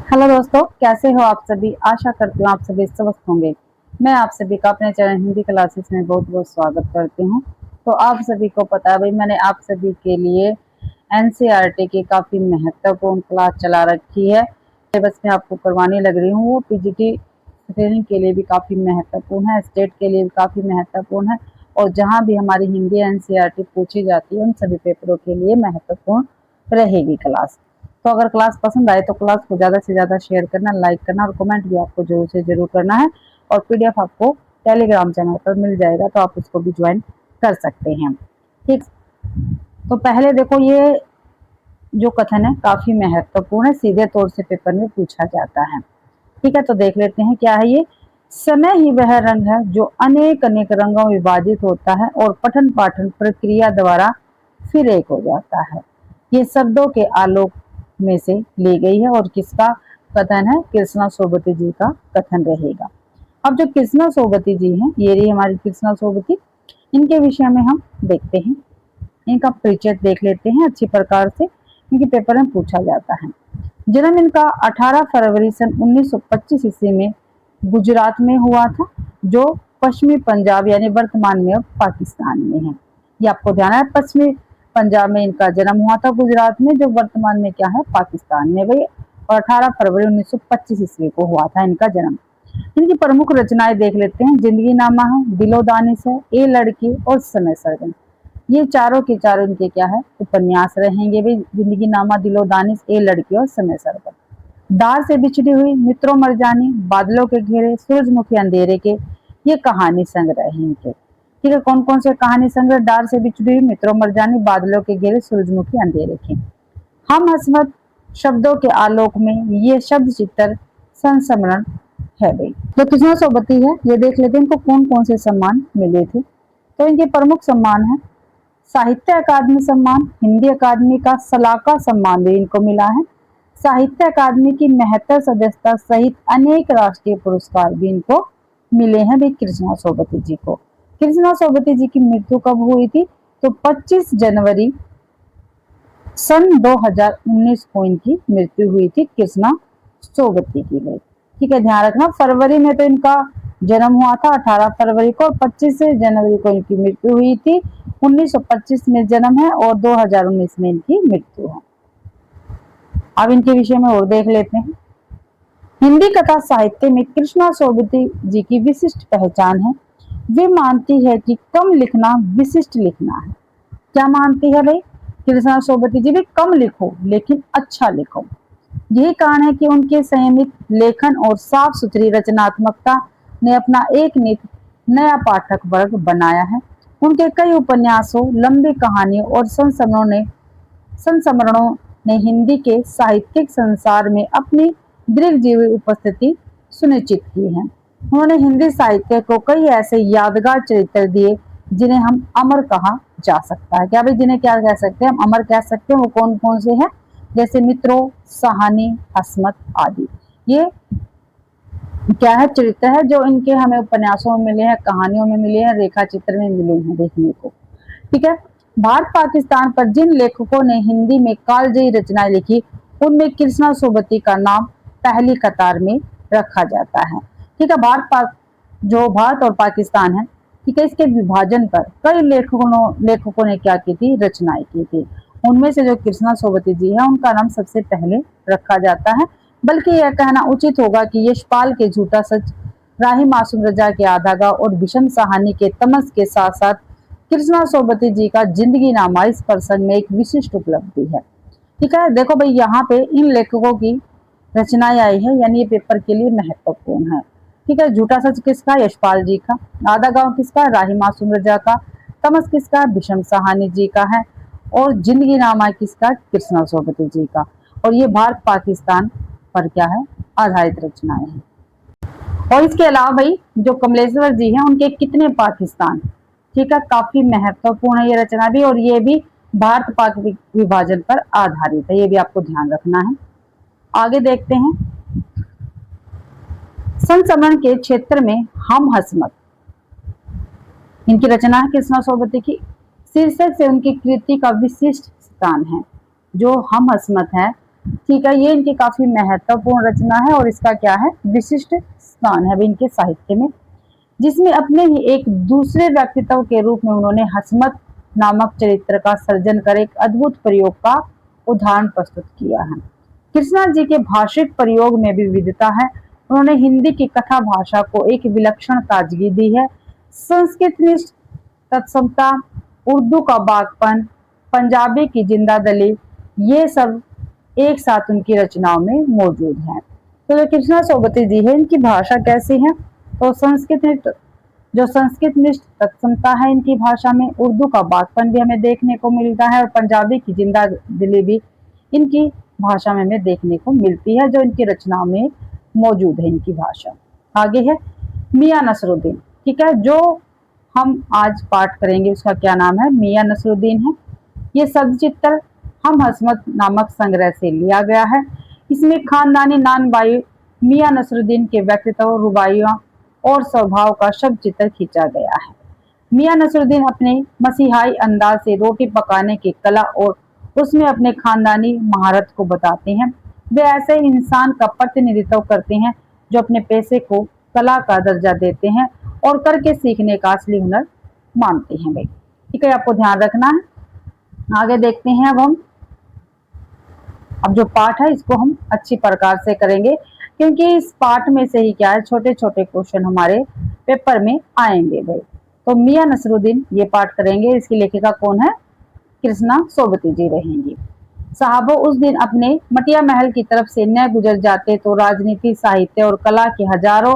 Hello दोस्तों, कैसे हो आप सभी। आशा करती हूँ आप सभी स्वस्थ होंगे। मैं आप सभी का अपने चैनल हिंदी क्लासेस में बहुत बहुत स्वागत करती हूँ। तो आप सभी को पता है भाई, मैंने आप सभी के लिए एनसीईआरटी की काफ़ी महत्वपूर्ण क्लास चला रखी है। बस मैं आपको करवाने लग रही हूँ। वो पीजीटी ट्रेनिंग के लिए भी काफ़ी महत्वपूर्ण है, स्टेट के लिए भी काफ़ी महत्वपूर्ण है, और जहाँ भी हमारी हिंदी एनसीईआरटी पूछी जाती है उन सभी पेपरों के लिए महत्वपूर्ण रहेगी क्लास। तो अगर क्लास पसंद आए तो क्लास को ज़्यादा से ज़्यादा शेयर करना, लाइक करना और कमेंट भी आपको जरूर से जरूर करना है। और पीडीएफ आपको टेलीग्राम चैनल पर मिल जाएगा, तो आप उसको भी ज्वाइन कर सकते हैं। ठीक, तो पहले देखो, ये जो कथन है काफ़ी महत्वपूर्ण है, सीधे तौर से पेपर में पूछा जाता है। ठीक है, तो देख लेते हैं क्या है ये। समय ही वह रंग है जो अनेक अनेक रंगों में विभाजित होता है और पठन पाठन प्रक्रिया द्वारा फिर एक हो जाता है। ये शब्दों के आलोक में से ली गई है और किसका कथन है? कृष्णा सोबती जी का कथन रहेगा। अब जो कृष्णा सोबती जी हैं, ये रही हमारी कृष्णा सोबती। इनके विषय में हम देखते हैं, इनका परिचय देख लेते हैं अच्छी प्रकार से, क्योंकि पेपर में पूछा जाता है। जन्म इनका 18 फरवरी सन 1925 ईस्वी में गुजरात में हुआ था, जो पश्चिमी पंजाब यानी वर्तमान में अब पाकिस्तान में है। ये आपको ध्यान है, पश्चिमी पंजाब में इनका जन्म हुआ था, गुजरात में, जो वर्तमान में क्या है, पाकिस्तान में भाई। और 18 फरवरी 1925 ईस्वी को हुआ था इनका जन्म। इनकी प्रमुख रचनाएं देख लेते हैं। जिंदगी नामा है, दिलो दानिश है, ए लड़की और समय सरगम। ये चारों के चारों इनके क्या है, उपन्यास रहेंगे भाई। जिंदगी नामा, दिलो दानिश, ए लड़की और समय सरगम। दार से बिछड़ी हुई, मित्रों मरजानी, बादलों के घेरे, सूरजमुखी अंधेरे के, ये कहानी संग्रह है इनके। ठीक है, कौन कौन से कहानी संग्रह? दार से बिछड़ी हुई, मित्रों मरजानी, बादलों के घेरे, सूरजमुखी अंधेरे के। हम हसमत, शब्दों के आलोक में, ये शब्द चित्र, संस्मरण है भाई। जो कृष्णा सोबती है, ये देख लेते हैं इनको कौन कौन से सम्मान मिले थे। तो इनके प्रमुख सम्मान है साहित्य अकादमी सम्मान, हिंदी अकादमी का सलाका सम्मान भी इनको मिला है, साहित्य अकादमी की महत्तर सदस्यता सहित अनेक राष्ट्रीय पुरस्कार भी इनको मिले हैं भाई कृष्णा सोबती जी को। कृष्णा सोबती जी की मृत्यु कब हुई थी? तो 25 जनवरी सन 2019 को इनकी मृत्यु हुई थी कृष्णा सोबती की भाई। ठीक है, ध्यान रखना, फरवरी में तो इनका जन्म हुआ था 18 फरवरी को, 25 जनवरी को इनकी मृत्यु हुई थी। 1925 में जन्म है और 2019 में इनकी मृत्यु है। अब इनके विषय में और देख लेते हैं। हिंदी कथा साहित्य में कृष्णा सोबती जी की विशिष्ट पहचान है। वे मानती है कि कम लिखना विशिष्ट लिखना है। क्या मानती है भाई कृष्णा सोबती जी? भी कम लिखो लेकिन अच्छा लिखो। यही कारण है कि उनके संयमित लेखन और साफ सुथरी रचनात्मकता ने अपना एक नया पाठक वर्ग बनाया है। उनके कई उपन्यासों, लंबी कहानियों और संस्मरणों ने हिंदी के साहित्यिक संसार में अपनी दीर्घजीवी उपस्थिति सुनिश्चित की है। उन्होंने हिंदी साहित्य को कई ऐसे यादगार चरित्र दिए जिन्हें हम अमर कहा जा सकता है। क्या भाई, जिन्हें क्या कह सकते हैं हम? अमर कह सकते हैं। वो कौन कौन से हैं? जैसे मित्रों, सहानी, हसमत आदि। ये क्या है, चरित्र है जो इनके हमें उपन्यासों में मिले हैं, कहानियों में मिले हैं, रेखा चित्र में मिले हैं देखने को। ठीक है, भारत पाकिस्तान पर जिन लेखकों ने हिंदी में कालजयी रचनाएं लिखी, उनमें कृष्णा सोबती का नाम पहली कतार में रखा जाता है। ठीक है, जो भारत और पाकिस्तान है, ठीक है, इसके विभाजन पर कई लेखकों ने क्या की थी? रचनाएं की थी। उनमें से जो कृष्णा सोबती जी है, उनका नाम सबसे पहले रखा जाता है। बल्कि यह कहना उचित होगा कि यशपाल के झूठा सच, राही मासूम रजा के आधा गांव और भीषम साहनी के तमस के साथ साथ कृष्णा सोबती जी का जिंदगी नामा इस प्रसंग में एक विशिष्ट उपलब्धि है। ठीक है, देखो भाई, यहाँ पे इन लेखकों की रचनाएं आई है, यानी ये पेपर के लिए महत्वपूर्ण है। ठीक है, झूठा सच किसका? यशपाल जी का। आधा गांव किसका? राही मासूम रजा का। तमस किसका? भीषम साहनी जी का है। और जिंदगी नामा किसका? कृष्णा सोबती जी का। और ये भारत पाकिस्तान पर क्या है? आधारित रचनाएं हैं। और इसके अलावा भाई जो कमलेश्वर जी हैं, उनके कितने पाकिस्तान, ठीक है, काफी महत्वपूर्ण है ये रचना भी, और ये भी भारत पाक विभाजन पर आधारित है। ये भी आपको ध्यान रखना है। आगे देखते हैं, संस्मरण के क्षेत्र में हम हसमत, इनकी रचना है कृष्णा सोबती की। शीर्षक से उनकी कृति का विशिष्ट स्थान है। जो हम हसमत है, ठीक है, ये इनकी काफी महत्वपूर्ण रचना है और इसका क्या है, विशिष्ट स्थान है इनके साहित्य में, जिसमें अपने ही एक दूसरे व्यक्तित्व के रूप में उन्होंने हसमत नामक चरित्र का सर्जन कर एक अद्भुत प्रयोग का उदाहरण प्रस्तुत किया है। कृष्णा जी के भाषिक प्रयोग में भी विविधता है। उन्होंने हिंदी की कथा भाषा को एक विलक्षण ताजगी दी है। संस्कृत निष्ठ तत्समता, उर्दू का बागपन, पंजाबी की जिंदादिली, ये सब एक साथ उनकी रचनाओं में मौजूद हैं। तो जो कृष्णा सोबती जी है, इनकी भाषा कैसी है, तो संस्कृत निष्ठ तत्समता है इनकी भाषा में, उर्दू का बागपन भी हमें देखने को मिलता है और पंजाबी की जिंदा दिली भी इनकी भाषा में हमें देखने को मिलती है, जो इनकी रचनाओं में मौजूद है इनकी भाषा। आगे है मियां नसरुद्दीन। ठीक है, जो हम आज पाठ करेंगे उसका क्या नाम है, मियां नसरुद्दीन है। ये शब्द चित्र हम हसमत नामक संग्रह से लिया गया है। इसमें खानदानी नानबाई मियां नसरुद्दीन के व्यक्तित्व, रुबाइयां और स्वभाव का शब्द चित्र खींचा गया है। मियां नसरुद्दीन अपने मसीहाई अंदाज से रोटी पकाने की कला और उसमें अपने खानदानी महारत को बताते हैं। वे ऐसे इंसान का प्रतिनिधित्व करते हैं जो अपने पैसे को कला का दर्जा देते हैं और करके सीखने का असली हुनर मानते हैं भाई। ठीक है, आपको ध्यान रखना है। आगे देखते हैं अब जो पाठ है इसको हम अच्छी प्रकार से करेंगे, क्योंकि इस पाठ में से ही क्या है, छोटे छोटे क्वेश्चन हमारे पेपर में आएंगे भाई। तो मियां नसरुद्दीन ये पाठ करेंगे। इसकी लेखिका कौन है, कृष्णा सोबती जी रहेंगी। साहबो, उस दिन अपने मटिया महल की तरफ से न गुजर जाते तो राजनीति, साहित्य और कला के हजारों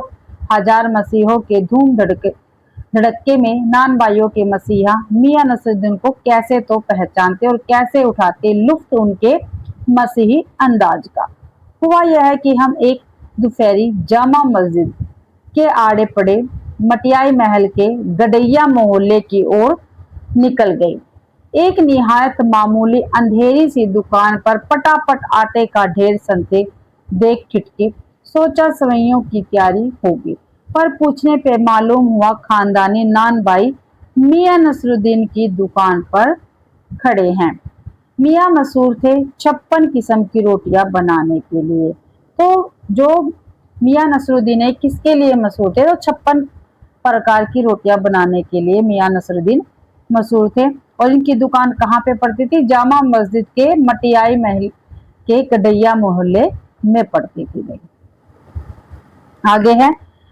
हजार मसीहों के धूम धड़के में नानबाइयों के मसीहा मियां नसरुद्दीन को कैसे तो पहचानते और कैसे उठाते लुफ्त उनके मसीही अंदाज का। हुआ यह है कि हम एक दोपहरी जामा मस्जिद के आड़े पड़े मटियाई महल के गडैया मोहल्ले की ओर निकल गई। एक निहायत मामूली अंधेरी सी दुकान पर पटापट आटे का ढेर सनते देख ठिठके, सोचा सवैयों की तैयारी होगी, पर पूछने पे मालूम हुआ खानदानी नानबाई मियां नसरुद्दीन की दुकान पर खड़े हैं। मियां मशहूर थे 56 किस्म की रोटियां बनाने के लिए। तो जो मियां नसरुद्दीन है किसके लिए मशहूर थे, तो 56 प्रकार की रोटियां बनाने के लिए मियां नसरुद्दीन मशहूर थे। और इनकी दुकान कहाँ पे पड़ती थी, जामा मस्जिद के मटियाई महल के गडैया मोहल्ले में पड़ती थी। आगे है,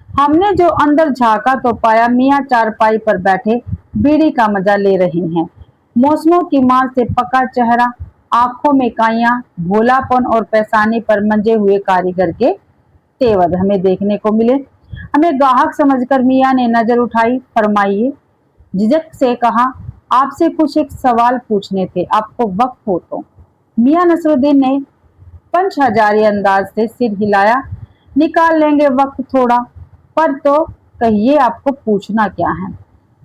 हमने जो अंदर झांका तो पाया मियां चारपाई पर बैठे बीड़ी का मजा ले रहे हैं। मौसमों की मार से पका चेहरा, आंखों में काइयां, भोलापन और पैसानी पर मंजे हुए कारीगर के तेवर हमें देखने को मिले। हमें गाहक समझकर मियां ने नजर उठाई। फरमाइए, झिझक से कहा, आपसे कुछ एक सवाल पूछने थे, आपको वक्त हो तो। मियां नसरुद्दीन ने पंच हजारी अंदाज से सिर हिलाया। निकाल लेंगे वक्त थोड़ा, पर तो कहिए आपको पूछना क्या है।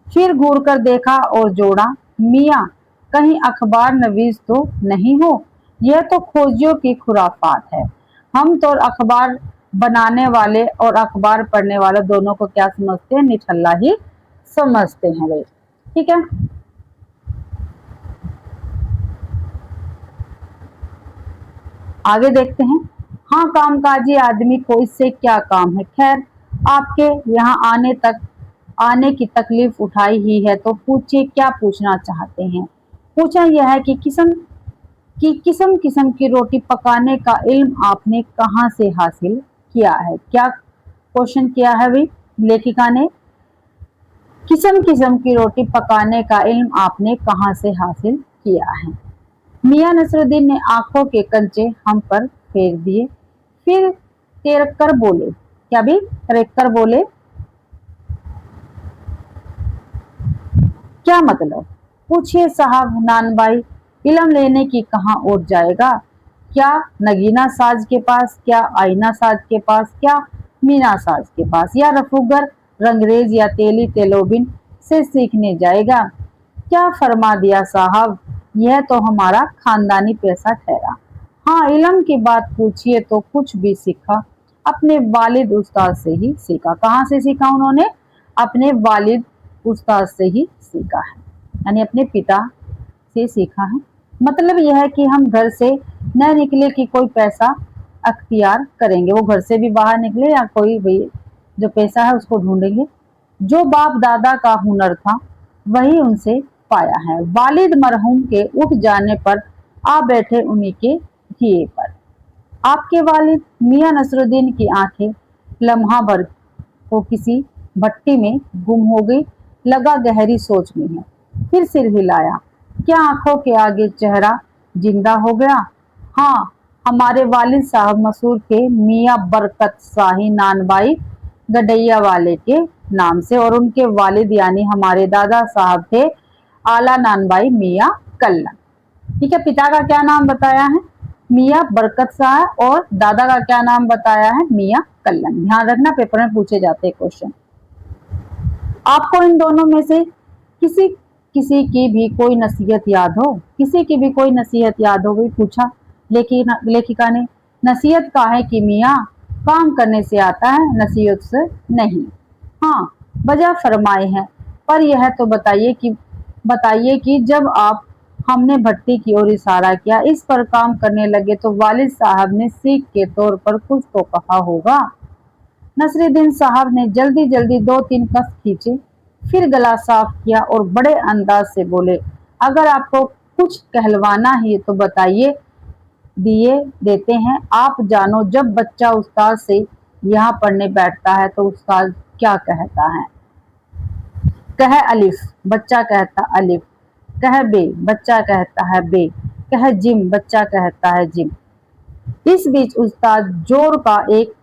फिर घूर कर देखा और जोड़ा, मियां कहीं अखबार नवीस तो नहीं हो, यह तो खोजियों की खुराफात है। हम तो अखबार बनाने वाले और अखबार पढ़ने वाले दोनों को क्या समझते हैं, निठल्ला ही समझते हैं भाई। ठीक है, आगे देखते हैं। हाँ, कामकाजी आदमी को इससे क्या काम है, खैर आपके यहाँ आने की तकलीफ उठाई ही है तो पूछिए क्या पूछना चाहते हैं। पूछा यह है कि किस्म किस्म की रोटी पकाने का इल्म आपने कहाँ से हासिल किया है। क्या क्वेश्चन किया है भाई लेखिका ने, किस्म किस्म की रोटी पकाने का इल्म आपने कहाँ से हासिल किया है। मियां नसरुद्दीन ने आंखों के कंचे हम पर फेर दिए, फिर तेरक कर बोले, क्या भी तेरक कर बोले, क्या मतलब, पूछिए साहब। नानबाई, इल्म लेने की कहाँ और जाएगा, क्या नगीना साज के पास, क्या आईना साज के पास, क्या मीना साज के पास, या रफूगर रंगरेज या तेली तेलोबिन से सीखने जाएगा। क्या फरमा दिया साहब, यह तो हमारा खानदानी पैसा ठहरा। हाँ, इल्म की बात पूछिए तो कुछ भी सीखा, अपने वालिद उस्ताद से ही सीखा। कहाँ से सीखा उन्होंने, अपने वालिद उस्ताद से ही सीखा है, यानी अपने पिता से सीखा है। मतलब यह है कि हम घर से न निकले कि कोई पैसा अख्तियार करेंगे, वो घर से भी बाहर निकले या कोई भी जो पैसा है उसको ढूंढेंगे। जो बाप दादा का हुनर था वही उनसे पाया है। वालिद मरहूम के उठ जाने पर आ बैठे उन्हीं के किए पर। आपके वालिद मियां नसरुद्दीन की आंखें लम्हा भर को किसी भट्टी में गुम हो गई, लगा गहरी सोच में है। फिर सिर हिलाया। क्या आंखों के आगे चेहरा जिंदा हो गया? हाँ, हमारे वालिद साहब मसूर के मियां बरकत शाही नानबाई गडैया वाले के नाम से, और उनके वालिद यानी हमारे दादा साहब थे आला नानबाई मियां कल्लन। ठीक है, पिता का क्या नाम बताया है? मियां बरकत शाह, और दादा का क्या नाम बताया है? मियां कल्लन। ध्यान रखना, पेपर में पूछे जाते हैं क्वेश्चन। आपको इन दोनों में से किसी किसी की भी कोई नसीहत याद हो? किसी की भी कोई नसीहत याद हो गई, पूछा लेखिका ने। नसीहत का है कि मियाँ काम करने से आता है, नसीहत से नहीं। हाँ, वजह फरमाए हैं, पर यह तो बताइए कि जब आप हमने भट्टी की ओर इशारा किया, इस पर काम करने लगे, तो वालिद साहब ने सीख के तौर पर कुछ तो कहा होगा। नसरुद्दीन साहब ने जल्दी जल्दी 2-3 कस खींचे, फिर गला साफ किया और बड़े अंदाज से बोले, अगर आपको कुछ कहलवाना ही तो बताइए, दिए देते हैं। आप जानो, जब बच्चा उस्ताद से यहाँ पढ़ने बैठता है तो उस्ताद क्या कहता है? कह अलिफ, बच्चा कहता अलिफ। कह बे, बच्चा कहता है बे। कह जिम, बच्चा कहता है जिम। इस बीच उस्ताद जोर का एक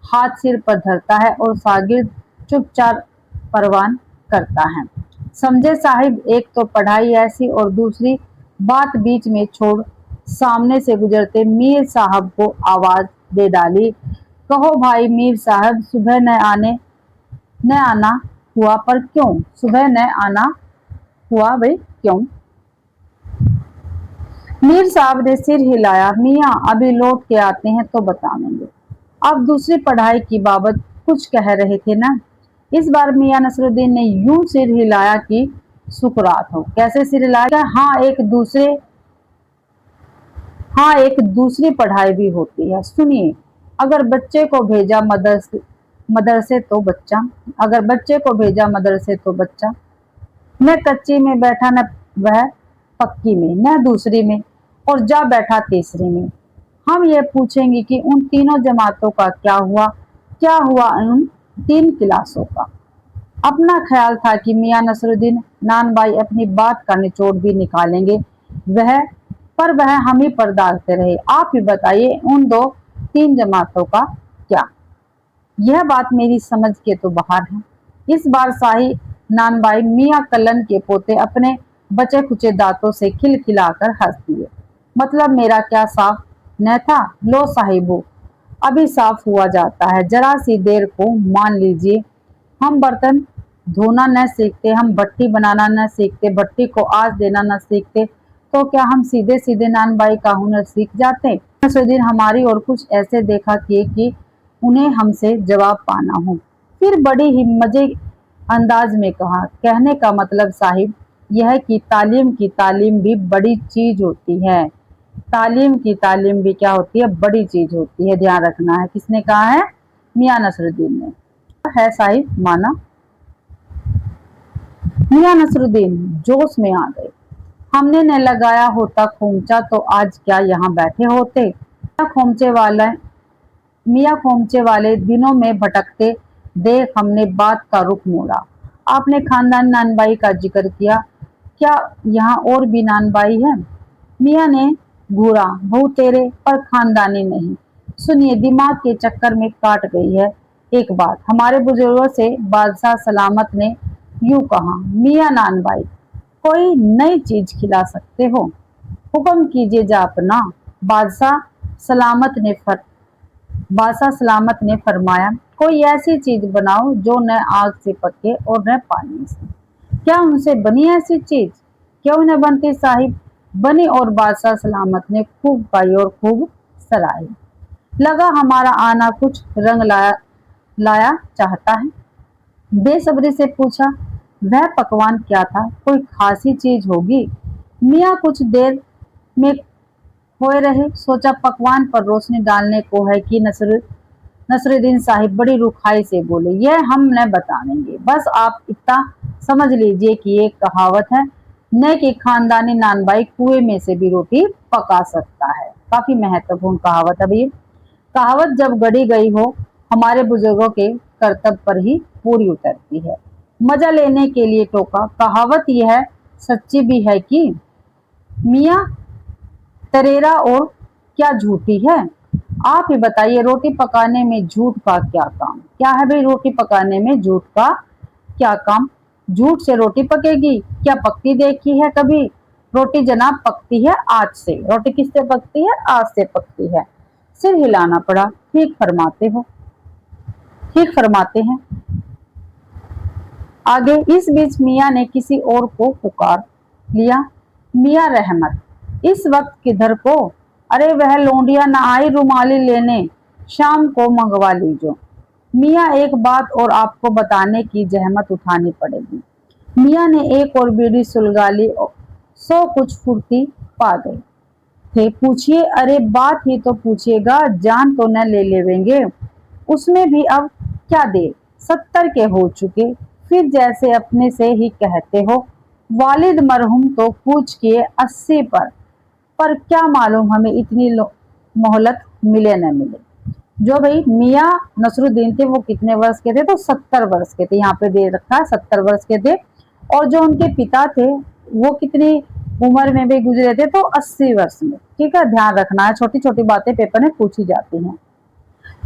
हाथ सिर पर धरता है और शागिर्द चुपचाप परवान करता है। समझे साहिब, एक तो पढ़ाई ऐसी, और दूसरी बात बीच में छोड़ सामने से गुजरते मीर साहब को आवाज दे डाली, कहो भाई मीर साहब, सुबह न आना हुआ, पर क्यों? सुबह न आना हुआ भाई, क्यों? मीर साहब ने सिर हिलाया। मियाँ अभी लौट के आते हैं तो बताएंगे। आप दूसरी पढ़ाई की बाबत कुछ कह रहे थे ना? इस बार मियाँ नसरुद्दीन ने यूं सिर हिलाया कि सुकरात हो। कैसे सिर हिलाया? हाँ, एक दूसरी पढ़ाई भी होती है, सुनिए। अगर बच्चे को भेजा मदरसे तो बच्चा अगर बच्चे को भेजा मदरसे तो बच्चा न कच्ची में बैठा, न वह पक्की में, न दूसरी में, और जा बैठा तीसरी में। हम ये पूछेंगे कि उन तीनों जमातों का क्या हुआ उन 3 क्लासों का? अपना ख्याल था कि मियां नसरुद्दीन नानबाई अपनी बात का निचोड़ भी निकालेंगे, पर वह हम ही पर दागते रहे। आप ही बताइए, उन 2-3 जमातों का क्या? यह बात मेरी समझ के तो बाहर है। इस बार शाही नानबाई मियां कल्लन के पोते अपने बचे खुचे दांतों से खिलखिलाकर हंस दिए। मतलब मेरा क्या साफ न था? लो साहिबो, अभी साफ हुआ जाता है, जरा सी देर को मान लीजिए। हम बर्तन धोना न सीखते, हम भट्टी बनाना न सीखते, भट्टी को आग देना न सीखते, तो क्या हम सीधे सीधे नानबाई का हुनर सीख जाते? नसरुद्दीन हमारी और कुछ ऐसे देखा किए कि उन्हें हमसे जवाब पाना हो। फिर बड़ी ही मजे अंदाज में कहा, कहने का मतलब साहिब यह कि तालीम की तालीम भी बड़ी चीज होती है। तालीम की तालीम भी क्या होती है? बड़ी चीज होती है, ध्यान रखना है। किसने कहा है? मियां नसरुद्दीन ने। है साहिब, माना। मियां नसरुद्दीन जोश में आ गए। हमने न लगाया होता खोमचा तो आज क्या यहाँ बैठे होते? मियां खोमचे वाले दिनों में भटकते देख हमने बात का रुख मोड़ा। आपने खानदान नानबाई का जिक्र किया, क्या यहाँ और भी नानबाई है? मियां ने घूरा, बहू तेरे, पर खानदानी नहीं। सुनिए, दिमाग के चक्कर में काट गई है एक बात। हमारे बुजुर्गों से बादशाह सलामत ने यूं कहा, मियां नानबाई, कोई नई चीज खिला सकते हो? हुक्म कीजिए जापना। बादशाह सलामत ने फरमाया, कोई ऐसी चीज बनाओ जो न आग से पके और न पानी से। क्या उनसे बनी ऐसी चीज? क्यों न बनती साहिब, बनी, और बादशाह सलामत ने खूब पाई और खूब सराही। लगा हमारा आना कुछ रंग लाया चाहता है। बेसब्री से पूछा, वह पकवान क्या था? कोई खासी चीज होगी। मियाँ कुछ देर में होए रहे। सोचा पकवान पर रोशनी डालने को है कि नसरुद्दीन साहिब बड़ी रुखाई से बोले, यह हम न बता देंगे, बस आप इतना समझ लीजिए कि एक कहावत है न कि खानदानी नानबाई कुएं में से भी रोटी पका सकता है। काफी महत्वपूर्ण कहावत है भैया। कहावत जब गढ़ी गई हो हमारे बुजुर्गों के कर्तव्य पर ही पूरी उतरती है। मजा लेने के लिए टोका, कहावत यह सच्ची भी है कि मियाँ तरेरा और क्या झूठी है। आप ही बताइए रोटी पकाने में झूठ का क्या काम? क्या है भाई रोटी पकाने में झूठ का क्या काम? झूठ से रोटी पकेगी? क्या पकती देखी है कभी? रोटी जनाब पकती है आँच से। रोटी किससे पकती है? आँच से पकती है। सिर हिलाना पड़ा। ठीक फरमाते हो, ठीक फरमाते हैं। आगे इस बीच मियाँ ने किसी और को पुकार लिया, मियाँ रहमत, इस वक्त किधर को? अरे वह लोंडिया न आई रुमाली लेने, शाम को मंगवा लीजो। मियाँ एक बात और आपको बताने की जहमत उठानी पड़ेगी। मियाँ ने एक और बीड़ी सुलगा ली, सो कुछ फुर्ती पा गए थे। पूछिए? अरे बात ही तो पूछिएगा, जान तो न ले लेवेंगे? उसमें भी अब क्या देर, 70 के हो चुके। फिर जैसे अपने से ही कहते हो, वालिद मरहूम तो कूच किए 80 पर क्या मालूम हमें इतनी मोहलत मिले न मिले। जो भाई मियाँ नसरुद्दीन थे वो कितने वर्ष के थे? तो 70 वर्ष के थे। यहाँ पे दे रखा है 70 वर्ष के थे। और जो उनके पिता थे वो कितनी उम्र में भी गुजरे थे? तो 80 वर्ष में। ठीक है, ध्यान रखना है, छोटी छोटी बातें पेपर में पूछी जाती हैं।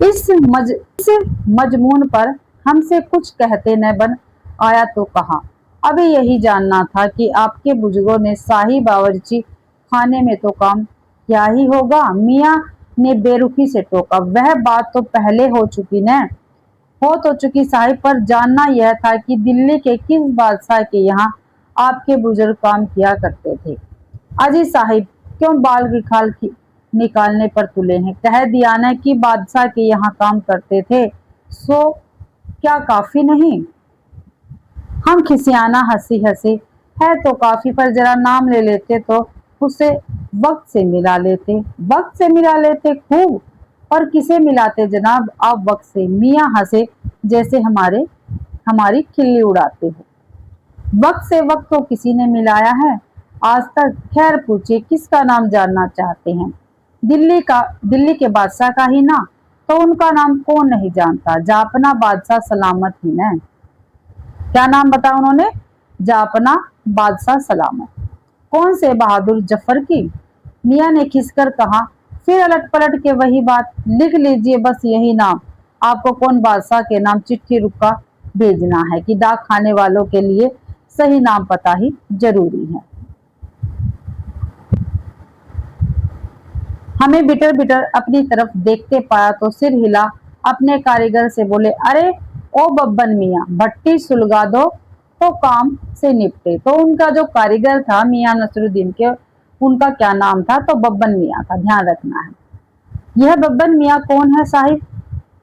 इस मजमून पर हमसे कुछ कहते न बन आया तो कहा, अभी यही जानना था कि आपके बुजुर्गों ने शाही बावर्ची खाने में तो काम क्या ही होगा। मियाँ ने बेरुखी से टोका, वह बात तो पहले हो चुकी न, हो तो चुकी साहिब, पर जानना यह था कि दिल्ली के किस बादशाह के यहाँ आपके बुजुर्ग काम किया करते थे। अजी साहिब क्यों बाल की खाल की निकालने पर तुले हैं? कह दिया न कि बादशाह के यहाँ काम करते थे, सो क्या काफी नहीं? हम खिसियाना हंसी हंसे, है तो काफी, पर जरा नाम ले लेते तो उसे वक्त से मिला लेते। वक्त से मिला लेते? खूब। और किसे मिलाते जनाब आप वक्त से? मियाँ हंसे जैसे हमारी खिल्ली उड़ाते हो। वक्त से वक्त तो किसी ने मिलाया है आज तक? खैर पूछिए किसका नाम जानना चाहते हैं? दिल्ली के बादशाह का ही ना? तो उनका नाम कौन नहीं जानता? जापना बादशाह सलामत ही न। क्या नाम बताया उन्होंने? जापना बादशाह सलामत। कौन से बहादुर जफर की? मियाँ ने खिसकर कहा। फिर अलट पलट के वही बात, लिख लीजिए बस यही नाम। आपको कौन बादशाह के नाम चिट्ठी रुका भेजना है कि डाक खाने वालों के लिए सही नाम पता ही जरूरी है। हमें बिटर बिटर अपनी तरफ देखते पाया तो सिर हिला, अपने कारीगर से बोले, अरे ओ बब्बन मियाँ, भट्टी सुलगा दो तो काम से निपटे। तो उनका जो कारीगर था मियाँ नसरुद्दीन के, उनका क्या नाम था? तो बब्बन मियाँ था। ध्यान रखना है। यह बब्बन मियाँ कौन है साहिब?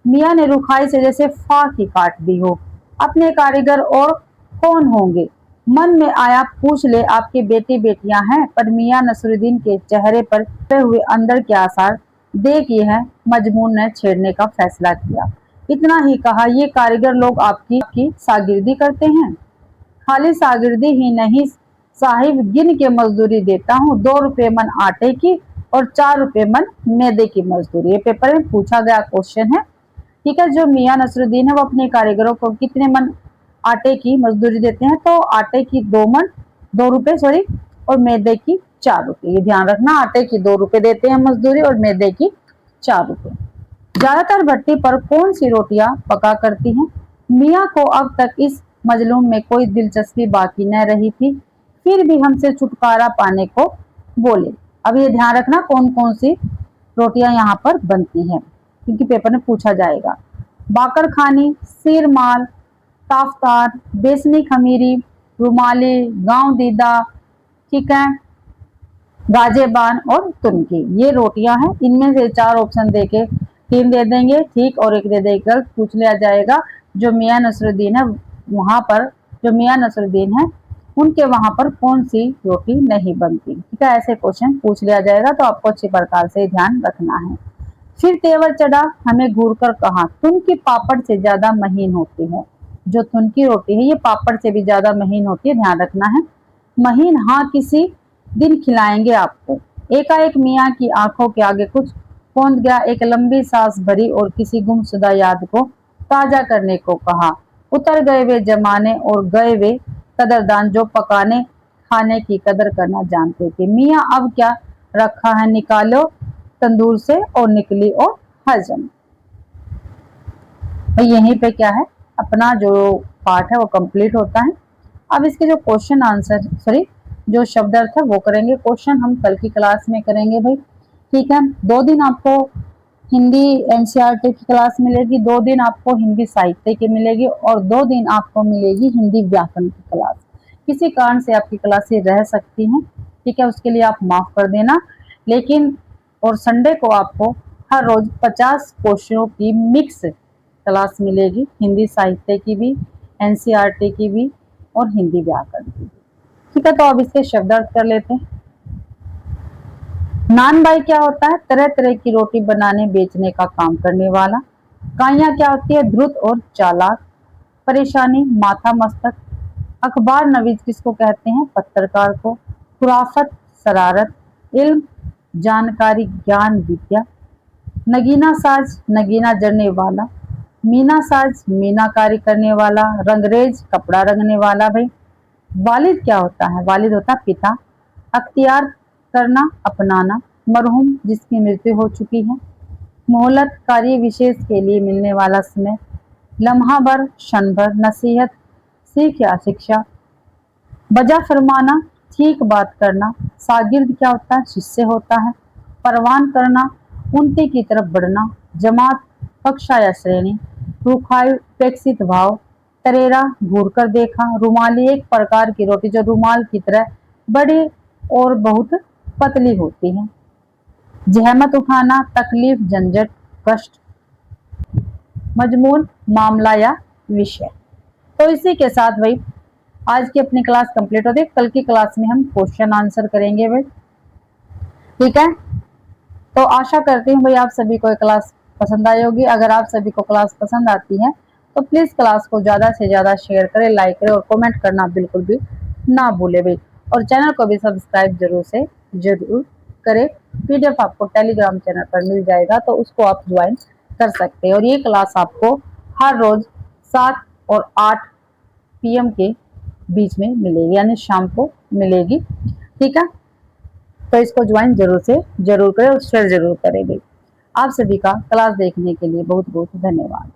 मियाँ ने रुखाई से जैसे फाक ही काट दी हो। अपने कारीगर और कौन होंगे? मन में आया पूछ ले, आपके बेटे बेटियां हैं? पर मियाँ नसरुद्दीन के चेहरे पर हुए अंदर के आसार देख यह मजमून ने छेड़ने का फैसला किया। इतना ही कहा, ये कारीगर लोग आपकी शागिर्दी करते हैं? खाली शागिर्दी ही नहीं साहिब, गिन के मजदूरी देता हूँ। 2 रुपए मन आटे की और 4 रुपए मन मैदे की मजदूरी। ये पेपर में पूछा गया क्वेश्चन है। ठीक है, जो मियाँ नसरुद्दीन है वो अपने कारीगरों को कितने मन आटे की मजदूरी देते हैं? तो आटे की 2 रुपए सॉरी, और मैदे की 4 रुपए। ये ध्यान रखना, आटे की 2 रुपए देते हैं मजदूरी और मैदे की 4 रुपए। ज्यादातर भट्टी पर कौन सी रोटियां पका करती हैं? मियाँ को अब तक इस मजलूम में कोई दिलचस्पी बाकी न रही थी, फिर भी हमसे छुटकारा पाने को बोले। अब ये ध्यान रखना कौन कौन सी रोटियां यहाँ पर बनती हैं, क्योंकि पेपर में पूछा जाएगा। बाकर खानी, सिर माल, ताफ्तार, बेसनी खमीरी, रुमाली, गांव दीदा, ठीक है, गाजेबान और तुनकी, ये रोटियां हैं। इनमें से 4 ऑप्शन देके 3 दे देंगे ठीक और 1 दे देकर पूछ लिया जाएगा। जो मियाँ नसरुद्दीन है वहां पर, जो मियाँ नसरुद्दीन है उनके वहां पर कौन सी रोटी नहीं बनती। ठीक है, ऐसे क्वेश्चन पूछ लिया जाएगा, तो आपको अच्छी प्रकार से ध्यान रखना है। फिर तेवर चढ़ा, हमें घूर कर कहा, तुन की पापड़ से ज्यादा महीन होती है। जो तुन की रोटी है ये पापड़ से भी ज्यादा महीन होती है, ध्यान रखना है। महीन, हाँ किसी दिन खिलाएंगे आपको। एकाएक मियाँ की आंखों के आगे कुछ पहुंच गया, एक लंबी सांस भरी और किसी गुमशुदा याद को ताजा करने को कहा। उतर गए वे जमाने और गए वे कदरदान, जो पकाने खाने की कदर करना जानते थे। मियाँ अब क्या रखा है, निकालो तंदूर से और निकली और हजम। तो यहीं पे क्या है, अपना जो पार्ट है वो कंप्लीट होता है। अब इसके जो क्वेश्चन आंसर, सॉरी जो शब्द अर्थ है वो करेंगे। क्वेश्चन हम कल की क्लास में करेंगे भाई। ठीक है, 2 दिन आपको हिंदी एनसीईआरटी की क्लास मिलेगी, 2 दिन आपको हिंदी साहित्य की मिलेगी और 2 दिन आपको मिलेगी हिंदी व्याकरण की क्लास। किसी कारण से आपकी क्लासें रह सकती हैं, ठीक है, उसके लिए आप माफ कर देना। लेकिन और संडे को आपको हर रोज 50 क्वेश्चनों की मिक्स क्लास मिलेगी, हिंदी साहित्य की भी, एनसीईआरटी की भी और हिंदी व्याकरण की। ठीक है, तो अब इसके शब्दार्थ कर लेते हैं। नान भाई क्या होता है, तरह तरह की रोटी बनाने बेचने का काम करने वाला। काइया क्या होती है, द्रुत और चालाक। परेशानी, माथा मस्तक। अखबार नवीस किसको कहते हैं, पत्रकार को। खुराफत, शरारत। इल्म, जानकारी, ज्ञान, विद्या। नगीना साज, नगीना जड़ने वाला। मीना साज, मीनाकारी करने वाला। रंगरेज, कपड़ा रंगने वाला भाई। वालिद क्या होता है, वालिद होता है पिता। अख्तियार, करना, अपनाना। मरहूम, जिसकी मृत्यु हो चुकी है। मोहलत, कार्य विशेष के लिए मिलने वाला समय। लम्हा भर, क्षण भर। नसीहत, सीख या शिक्षा। बजा फरमाना, ठीक बात करना। शागिर्द क्या होता है, शिष्य होता है। परवान करना, उनती की तरफ बढ़ना। जमात, कक्षा या श्रेणी। रूखाई, उपेक्षित भाव। तरेरा, घूर कर देखा। रुमाली, एक प्रकार की रोटी जो रुमाल की तरह बड़ी और बहुत पतली होती है। जहमत उठाना, तकलीफ, झंझट, कष्ट। मजमून, मामला या विषय। तो इसी के साथ भाई आज की अपनी क्लास कंप्लीट होती है। कल की क्लास में हम क्वेश्चन आंसर करेंगे भाई। ठीक है, तो आशा करती हूँ भाई आप सभी को क्लास पसंद आई होगी। अगर आप सभी को क्लास पसंद आती है तो प्लीज क्लास को ज्यादा से ज्यादा शेयर करें, लाइक करें और कमेंट करना बिल्कुल भी ना भूले भाई। और चैनल को भी सब्सक्राइब जरूर करें। पीडीएफ आपको टेलीग्राम चैनल पर मिल जाएगा, तो उसको आप ज्वाइन कर सकते हैं। और ये क्लास आपको हर रोज 7 और 8 PM के बीच में मिलेगी, यानी शाम को मिलेगी। ठीक है, तो इसको ज्वाइन जरूर करें और शेयर जरूर करें भाई। आप सभी का क्लास देखने के लिए बहुत बहुत धन्यवाद।